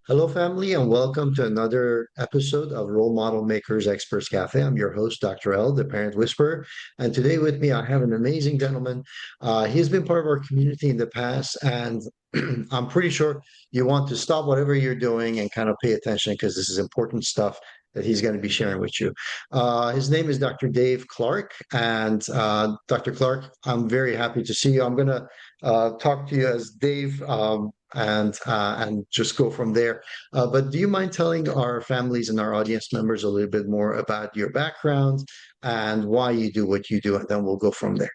Hello, family, and welcome to another episode of Role Model Makers Experts Cafe. I'm your host, Dr. L, the Parent Whisperer. And today with me, I have an amazing gentleman. He's been part of our community in the past, and I'm pretty sure you want to stop whatever you're doing and kind of pay attention because this is important stuff that he's going to be sharing with you. His name is Dr. Dave Clarke. And Dr. Clarke, I'm very happy to see you. I'm going to talk to you as Dave. And just go from there. But do you mind telling our families and our audience members a little bit more about your background and why you do what you do, and then we'll go from there.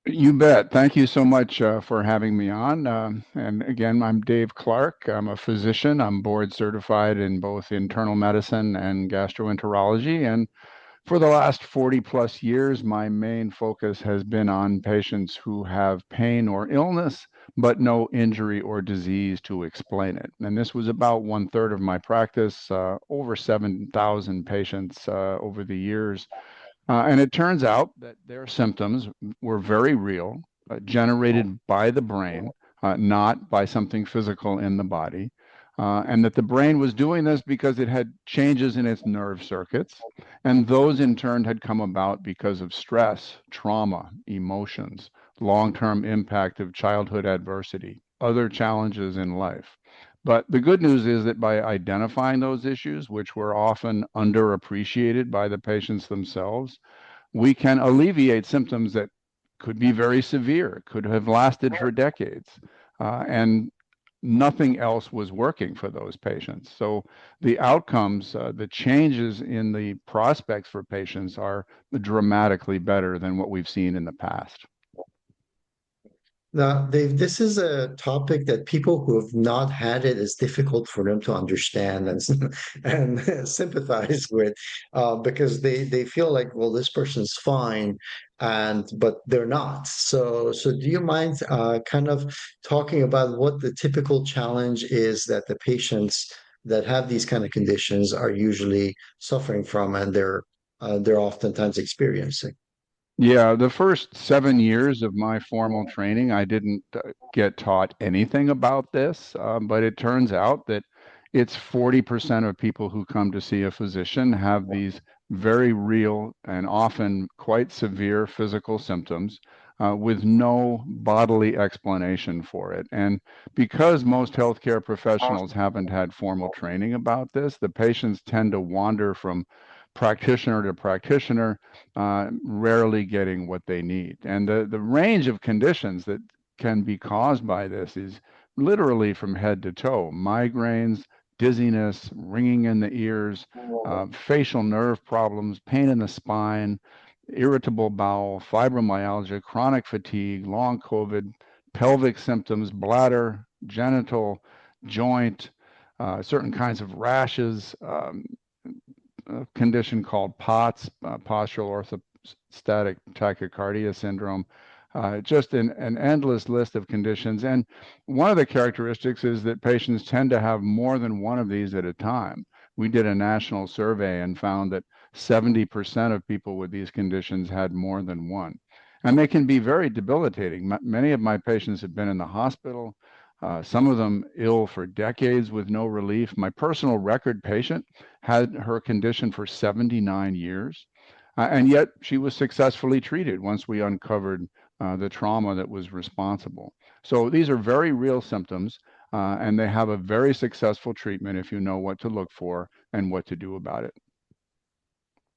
You bet. Thank you so much for having me on. And again, I'm Dave Clarke. I'm a physician. I'm board certified in both internal medicine and gastroenterology. And for the last 40 plus years, my main focus has been on patients who have pain or illness, but no injury or disease to explain it. And this was about one third of my practice, over 7,000 patients over the years. And it turns out that their symptoms were very real, generated by the brain, not by something physical in the body. And that the brain was doing this because it had changes in its nerve circuits. And those in turn had come about because of stress, trauma, emotions, long term impact of childhood adversity, other challenges in life. But the good news is that by identifying those issues, which were often underappreciated by the patients themselves, we can alleviate symptoms that could be very severe, could have lasted for decades, and nothing else was working for those patients. So the outcomes, the changes in the prospects for patients are dramatically better than what we've seen in the past. Now, Dave, this is a topic that people who have not had it is difficult for them to understand and and sympathize with, because they feel like, well, this person's fine, and but they're not. So do you mind kind of talking about what the typical challenge is that the patients that have these kind of conditions are usually suffering from, and they're oftentimes experiencing? Yeah, the first 7 years of my formal training, I didn't get taught anything about this, but it turns out that it's 40% of people who come to see a physician have these very real and often quite severe physical symptoms with no bodily explanation for it. And because most healthcare professionals haven't had formal training about this, the patients tend to wander from practitioner to practitioner, rarely getting what they need. And the range of conditions that can be caused by this is literally from head to toe: migraines, dizziness, ringing in the ears, facial nerve problems, pain in the spine, irritable bowel, fibromyalgia, chronic fatigue, long COVID, pelvic symptoms, bladder, genital, joint, certain kinds of rashes, a condition called POTS, postural orthostatic tachycardia syndrome. Just an endless list of conditions. And one of the characteristics is that patients tend to have more than one of these at a time. We did a national survey and found that 70% of people with these conditions had more than one. And they can be very debilitating. Many of my patients have been in the hospital, some of them ill for decades with no relief. My personal record patient had her condition for 79 years, and yet she was successfully treated once we uncovered the trauma that was responsible. So these are very real symptoms, and they have a very successful treatment if you know what to look for and what to do about it.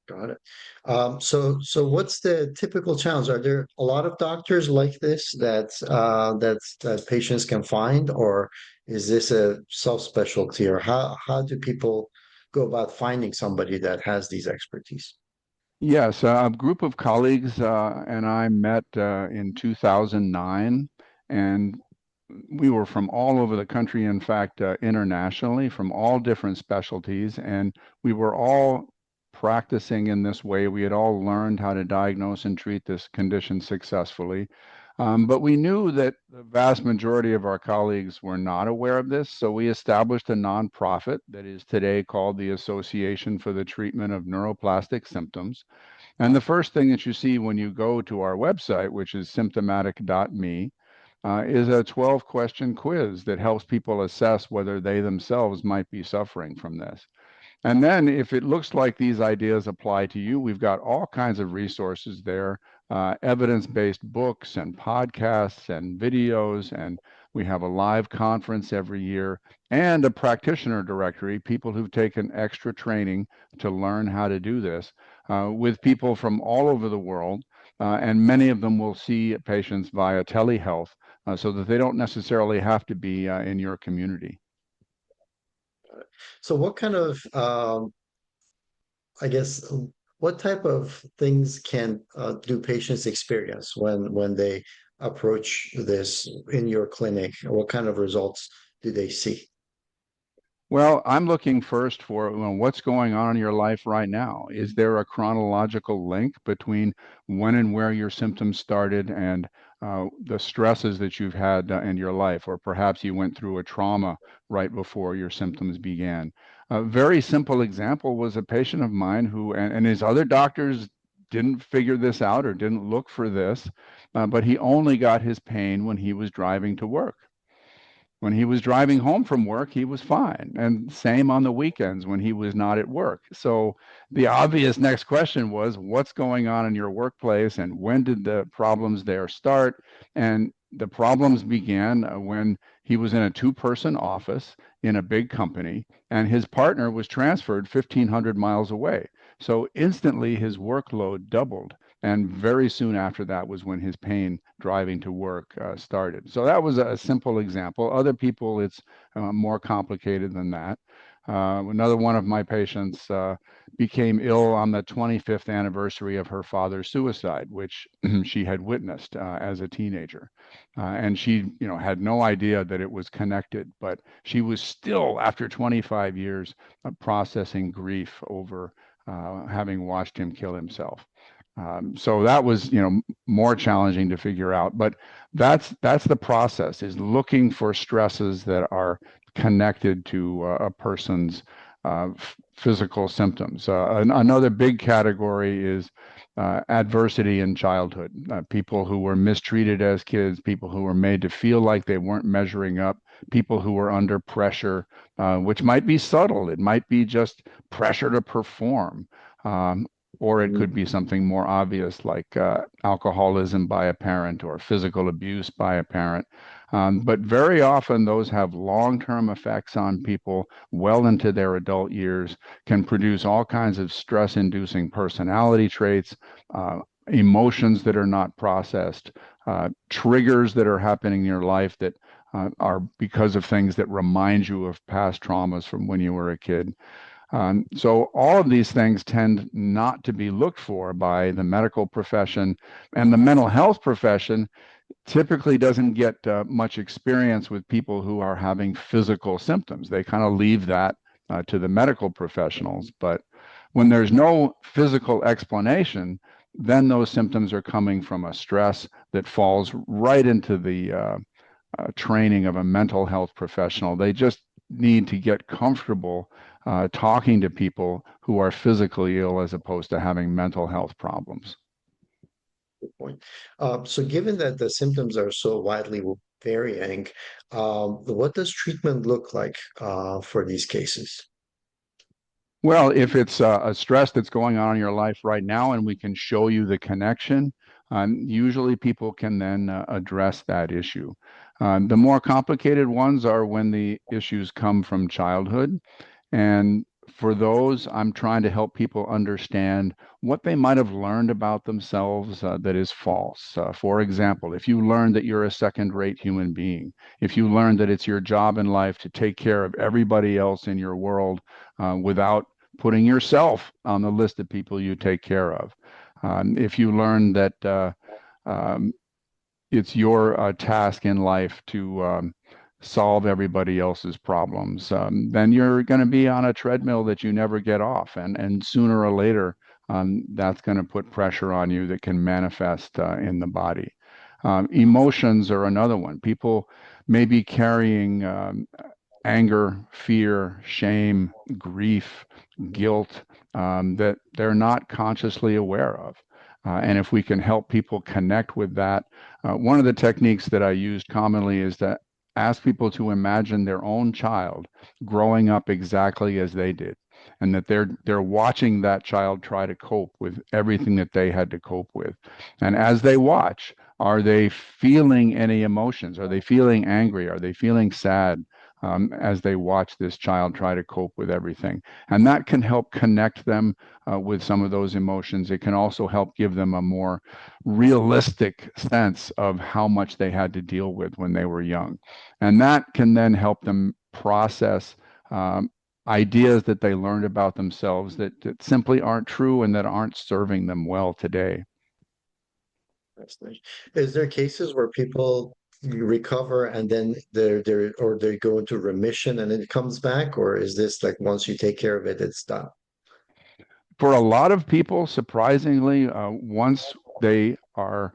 Got it. So what's the typical challenge? Are there a lot of doctors like this that patients can find, or is this a self-specialty, or how do people go about finding somebody that has these expertise? Yes, a group of colleagues and I met in 2009, and we were from all over the country, in fact, internationally, from all different specialties, and we were all practicing in this way. We had all learned how to diagnose and treat this condition successfully. But we knew that the vast majority of our colleagues were not aware of this, so we established a nonprofit that is today called the Association for the Treatment of Neuroplastic Symptoms. And the first thing that you see when you go to our website, which is symptomatic.me, is a 12-question quiz that helps people assess whether they themselves might be suffering from this. And then, if it looks like these ideas apply to you, we've got all kinds of resources there, evidence based books and podcasts and videos. And we have a live conference every year and a practitioner directory, people who've taken extra training to learn how to do this with people from all over the world. And many of them will see patients via telehealth so that they don't necessarily have to be in your community. So what kind of I guess what type of things can do patients experience when they approach this in your clinic? What kind of results do they see? Well, I'm looking first for what's going on in your life right now. Is there a chronological link between when and where your symptoms started and the stresses that you've had in your life? Or perhaps you went through a trauma right before your symptoms began. A very simple example was a patient of mine who, and his other doctors didn't figure this out or didn't look for this, but he only got his pain when he was driving to work. When he was driving home from work, he was fine. And same on the weekends when he was not at work. So the obvious next question was, what's going on in your workplace and when did the problems there start? And the problems began when he was in a two-person office in a big company and his partner was transferred 1,500 miles away. So instantly his workload doubled. And very soon after that was when his pain driving to work started. So that was a simple example. Other people, it's more complicated than that. Another one of my patients became ill on the 25th anniversary of her father's suicide, which she had witnessed as a teenager. And she, had no idea that it was connected, but she was still, after 25 years, processing grief over having watched him kill himself. So that was, more challenging to figure out. But that's the process: is looking for stresses that are connected to a person's physical symptoms. Another big category is adversity in childhood. People who were mistreated as kids, people who were made to feel like they weren't measuring up, people who were under pressure, which might be subtle. It might be just pressure to perform. Or it could be something more obvious like alcoholism by a parent or physical abuse by a parent. But very often, those have long term effects on people well into their adult years, can produce all kinds of stress inducing personality traits, emotions that are not processed, triggers that are happening in your life that are because of things that remind you of past traumas from when you were a kid. So all of these things tend not to be looked for by the medical profession, and the mental health profession typically doesn't get much experience with people who are having physical symptoms. They kind of leave that to the medical professionals. But when there's no physical explanation, then those symptoms are coming from a stress that falls right into the training of a mental health professional. They just need to get comfortable talking to people who are physically ill as opposed to having mental health problems. Good point. So given that the symptoms are so widely varying, what does treatment look like for these cases? Well, if it's a stress that's going on in your life right now and we can show you the connection, usually people can then address that issue. The more complicated ones are when the issues come from childhood. And for those, I'm trying to help people understand what they might have learned about themselves that is false. For example, if you learn that you're a second-rate human being, if you learn that it's your job in life to take care of everybody else in your world without putting yourself on the list of people you take care of, if you learn that um, it's your task in life to solve everybody else's problems, then you're going to be on a treadmill that you never get off. And sooner or later, that's going to put pressure on you that can manifest in the body. Emotions are another one. People may be carrying anger, fear, shame, grief, guilt that they're not consciously aware of. And if we can help people connect with that, one of the techniques that I used commonly is to ask people to imagine their own child growing up exactly as they did, and that they're watching that child try to cope with everything that they had to cope with. And as they watch, are they feeling any emotions? Are they feeling angry? Are they feeling sad? As they watch this child try to cope with everything. And that can help connect them with some of those emotions. It can also help give them a more realistic sense of how much they had to deal with when they were young. And that can then help them process ideas that they learned about themselves that simply aren't true and that aren't serving them well today. That's nice. Is there cases where people recover and then they go into remission and it comes back, or is this like once you take care of it, it's done? For a lot of people, surprisingly, once they are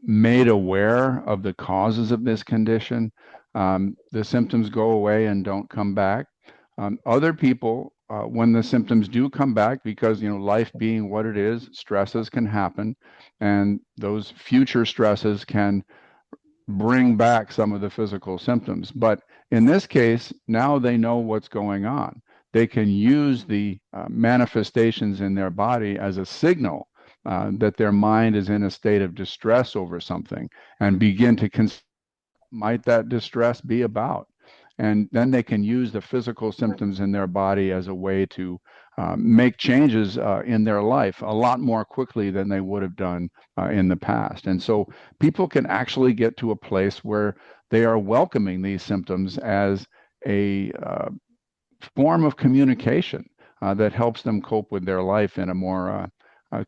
made aware of the causes of this condition, the symptoms go away and don't come back. Other people, when the symptoms do come back, because life being what it is, stresses can happen, and those future stresses can bring back some of the physical symptoms. But in this case, now they know what's going on. They can use the manifestations in their body as a signal that their mind is in a state of distress over something and begin to consider might that distress be about? And then they can use the physical symptoms in their body as a way to make changes in their life a lot more quickly than they would have done in the past. And so people can actually get to a place where they are welcoming these symptoms as a form of communication that helps them cope with their life in a more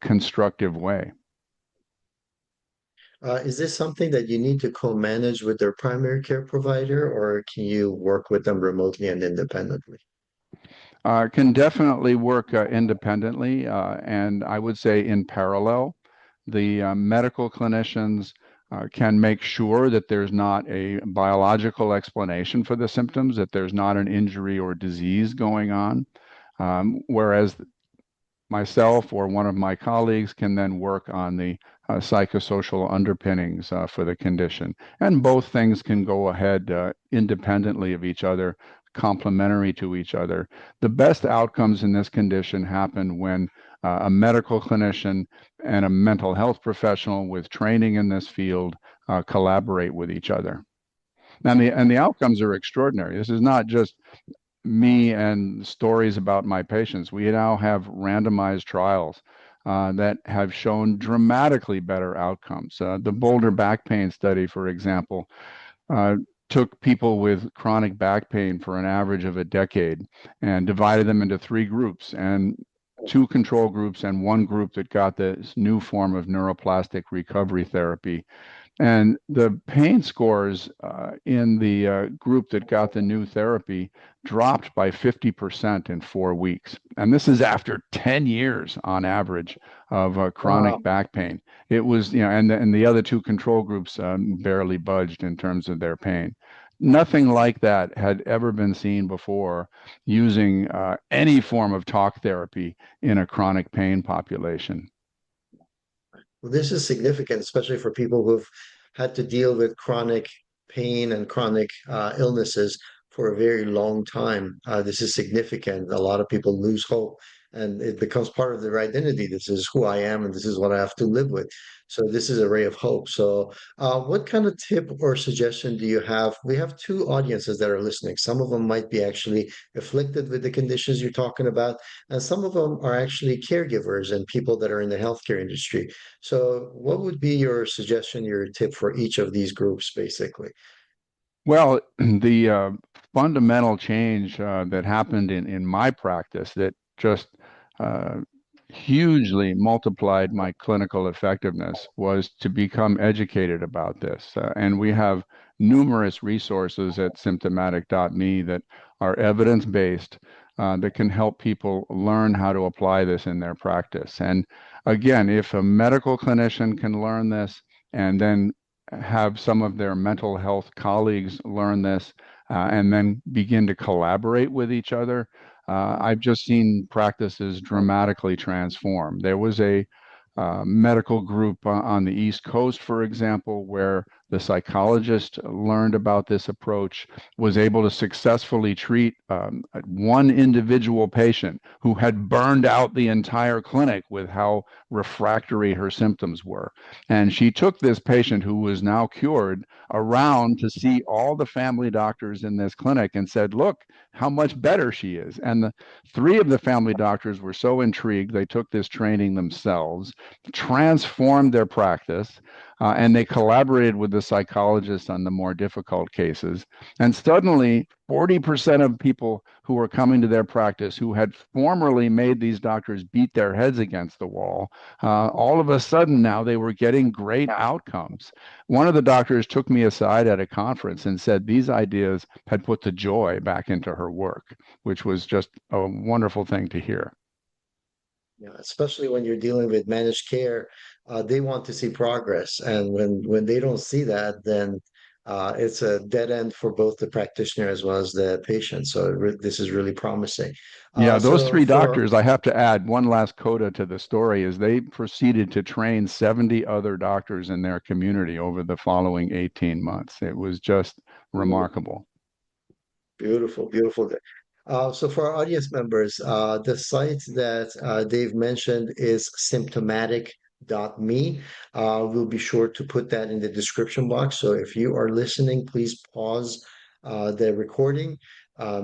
constructive way. Is this something that you need to co-manage with their primary care provider, or can you work with them remotely and independently? Can definitely work independently, and I would say in parallel. The medical clinicians can make sure that there's not a biological explanation for the symptoms, that there's not an injury or disease going on. Whereas myself or one of my colleagues can then work on the psychosocial underpinnings for the condition. And both things can go ahead independently of each other, complementary to each other. The best outcomes in this condition happen when a medical clinician and a mental health professional with training in this field collaborate with each other. And the outcomes are extraordinary. This is not just me and stories about my patients. We now have randomized trials that have shown dramatically better outcomes. The Boulder back pain study, for example, uh, took people with chronic back pain for an average of a decade and divided them into three groups, and two control groups and one group that got this new form of neuroplastic recovery therapy. And the pain scores in the group that got the new therapy dropped by 50% in 4 weeks. And this is after 10 years on average of chronic Wow. back pain. It was, and the other two control groups barely budged in terms of their pain. Nothing like that had ever been seen before using any form of talk therapy in a chronic pain population. Well, this is significant, especially for people who've had to deal with chronic pain and chronic illnesses for a very long time. This is significant. A lot of people lose hope, and it becomes part of their identity. This is who I am, and this is what I have to live with. So this is a ray of hope. So, what kind of tip or suggestion do you have? We have two audiences that are listening. Some of them might be actually afflicted with the conditions you're talking about, and some of them are actually caregivers and people that are in the healthcare industry. So, what would be your suggestion, your tip for each of these groups, basically? Well, the fundamental change that happened in my practice that just uh, hugely multiplied my clinical effectiveness was to become educated about this. And we have numerous resources at symptomatic.me that are evidence-based that can help people learn how to apply this in their practice. And again, if a medical clinician can learn this and then have some of their mental health colleagues learn this and then begin to collaborate with each other, I've just seen practices dramatically transform. There was a medical group on the East Coast, for example, where the psychologist learned about this approach, was able to successfully treat one individual patient who had burned out the entire clinic with how refractory her symptoms were. And she took this patient who was now cured around to see all the family doctors in this clinic and said, look, how much better she is. And the three of the family doctors were so intrigued, they took this training themselves, transformed their practice, and they collaborated with the psychologists on the more difficult cases. And suddenly, 40% of people who were coming to their practice who had formerly made these doctors beat their heads against the wall, all of a sudden now they were getting great outcomes. One of the doctors took me aside at a conference and said these ideas had put the joy back into her work, which was just a wonderful thing to hear. Yeah, especially when you're dealing with managed care, they want to see progress, and when they don't see that, then it's a dead end for both the practitioner as well as the patient. So this is really promising. Yeah, those So three for doctors, I have to add one last coda to the story, is they proceeded to train 70 other doctors in their community over the following 18 months. It was just remarkable. Beautiful, beautiful. So for our audience members, the site that Dave mentioned is symptomatic.me. We'll be sure to put that in the description box. So if you are listening, please pause the recording.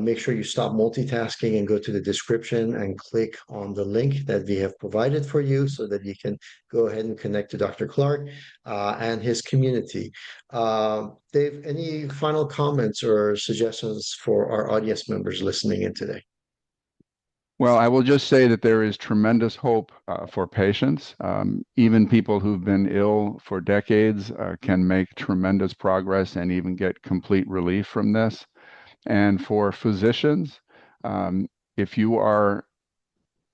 Make sure you stop multitasking and go to the description and click on the link that we have provided for you so that you can go ahead and connect to Dr. Clarke and his community. Dave, any final comments or suggestions for our audience members listening in today? Well, I will just say that there is tremendous hope for patients. Even people who've been ill for decades can make tremendous progress and even get complete relief from this. And for physicians, if you are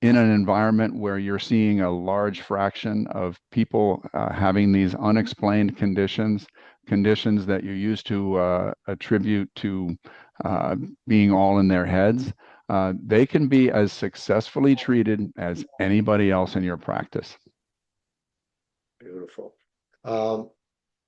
in an environment where you're seeing a large fraction of people having these unexplained conditions, conditions that you used to attribute to uh, being all in their heads, they can be as successfully treated as anybody else in your practice. Beautiful. Um,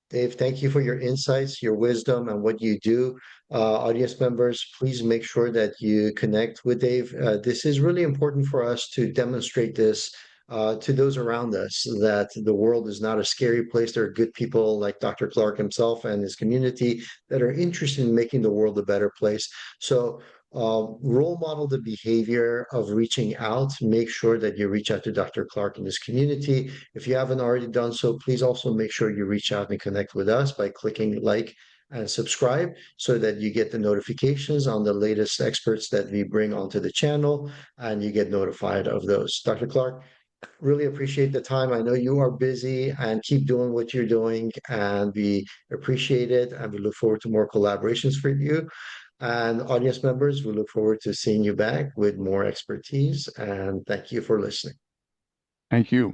Dave, thank you for your insights, your wisdom, and what you do. Audience members, please make sure that you connect with Dave. This is really important for us to demonstrate this to those around us that the world is not a scary place. There are good people like Dr. Clarke himself and his community that are interested in making the world a better place. So, role model the behavior of reaching out. Make sure that you reach out to Dr. Clarke and his community. If you haven't already done so, please also make sure you reach out and connect with us by clicking like and subscribe so that you get the notifications on the latest experts that we bring onto the channel and you get notified of those. Dr. Clarke, really appreciate the time. I know you are busy and keep doing what you're doing, and we appreciate it. And we look forward to more collaborations for you. And audience members, we look forward to seeing you back with more expertise. And thank you for listening. Thank you.